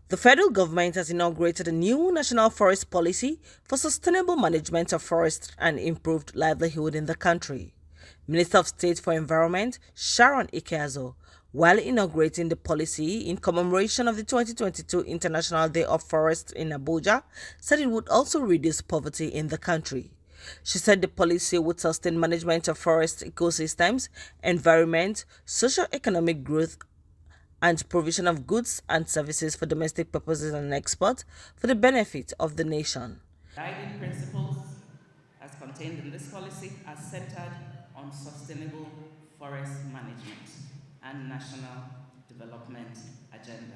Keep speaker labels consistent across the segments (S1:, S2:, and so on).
S1: The federal government has inaugurated a new national forest policy for sustainable management of forests and improved livelihood in the country. Minister of State for Environment Sharon Ikeazo, while inaugurating the policy in commemoration of the 2022 International Day of Forests in Abuja, said it would also reduce poverty in the country. She said the policy would sustain management of forest ecosystems, environment, socio-economic growth, and provision of goods and services for domestic purposes and export for the benefit of the nation.
S2: Guiding principles as contained in this policy are centered on sustainable forest management and national development agenda.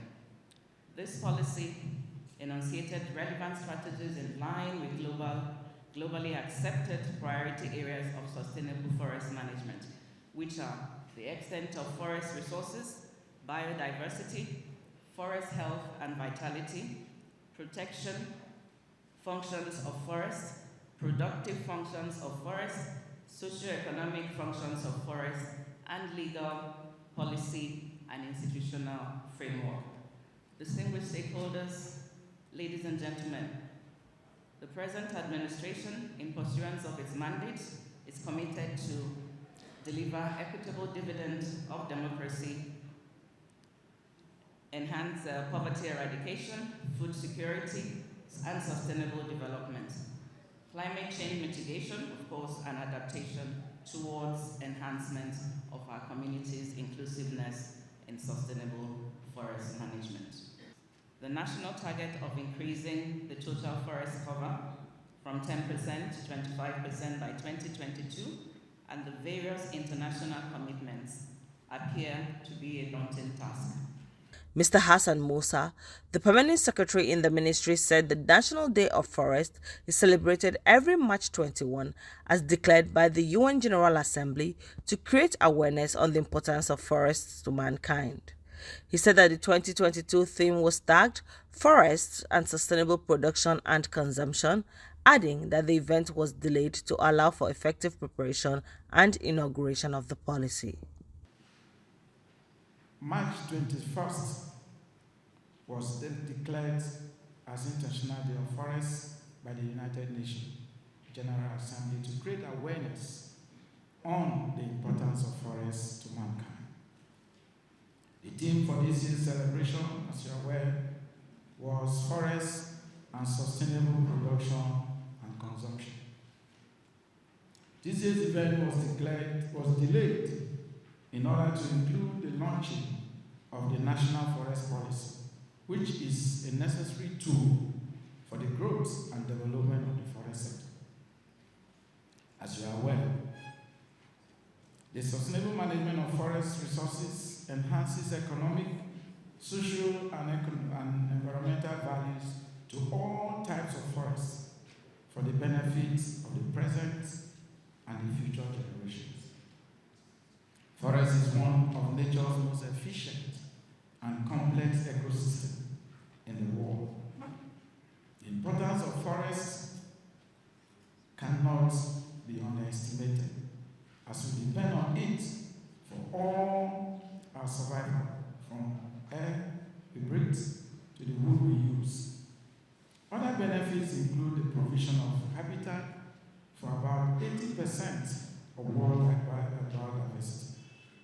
S2: This policy enunciated relevant strategies in line with globally accepted priority areas of sustainable forest management, which are the extent of forest resources, biodiversity, forest health and vitality, protection, functions of forest, productive functions of forest, socio-economic functions of forest, and legal, policy, and institutional framework. Distinguished stakeholders, ladies and gentlemen, the present administration, in pursuance of its mandate, is committed to deliver equitable dividends of democracy, enhance poverty eradication, food security, and sustainable development. Climate change mitigation, of course, and adaptation towards enhancement of our communities' inclusiveness in sustainable forest management. The national target of increasing the total forest cover from 10% to 25% by 2022 and the various international commitments appear to be a daunting task.
S1: Mr. Hassan Musa, the permanent secretary in the ministry, said the National Day of Forest is celebrated every March 21 as declared by the UN General Assembly to create awareness on the importance of forests to mankind. He said that the 2022 theme was tagged Forests and Sustainable Production and Consumption, adding that the event was delayed to allow for effective preparation and inauguration of the policy.
S3: March 21st was then declared as International Day of Forests by the United Nations General Assembly to create awareness on the importance of forests to mankind. The theme for this year's celebration, as you're aware, was Forests and Sustainable Production and Consumption. This year's event was delayed in order to include the launching of the National Forest Policy, which is a necessary tool for the growth and development of the forest sector. As you are aware, the sustainable management of forest resources enhances economic, social, and environmental values to all types of forests for the benefit of the present and the future generations. Forest is one of nature's most efficient and complex ecosystems in the world. The importance of forests cannot be underestimated, as we depend on it for all our survival, from air we breathe to the wood we use. Other benefits include the provision of habitat for about 80% of worldwide biodiversity,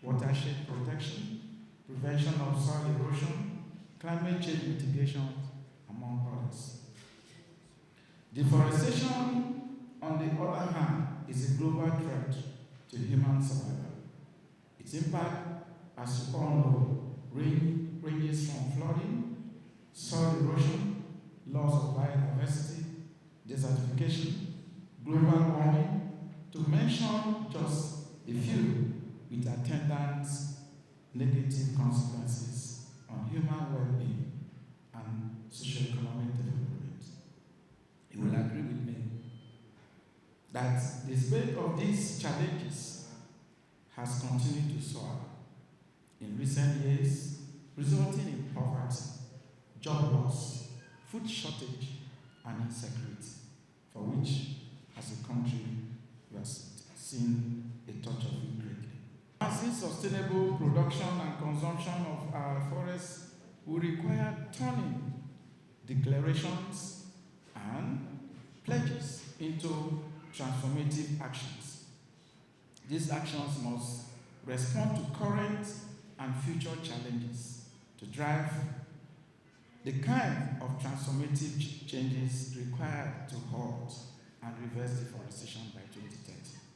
S3: watershed protection, prevention of soil erosion, climate change mitigation, among others. Deforestation, on the other hand, is a global threat to human survival. Its impact, as you all know, ranges from flooding, soil erosion, loss of biodiversity, desertification, global warming, to mention just a few, with attendant negative consequences on human well-being and socio-economic development. You will agree with me that the spate of these challenges has continued to soar in recent years, resulting in poverty, job loss, food shortage, and insecurity, for which, as a country, we have seen a touch of it greatly. Advancing sustainable production and consumption of our forests will require turning declarations, and pledges into transformative actions. These actions must respond to current and future challenges to drive the kind of transformative changes required to halt and reverse deforestation by 2030.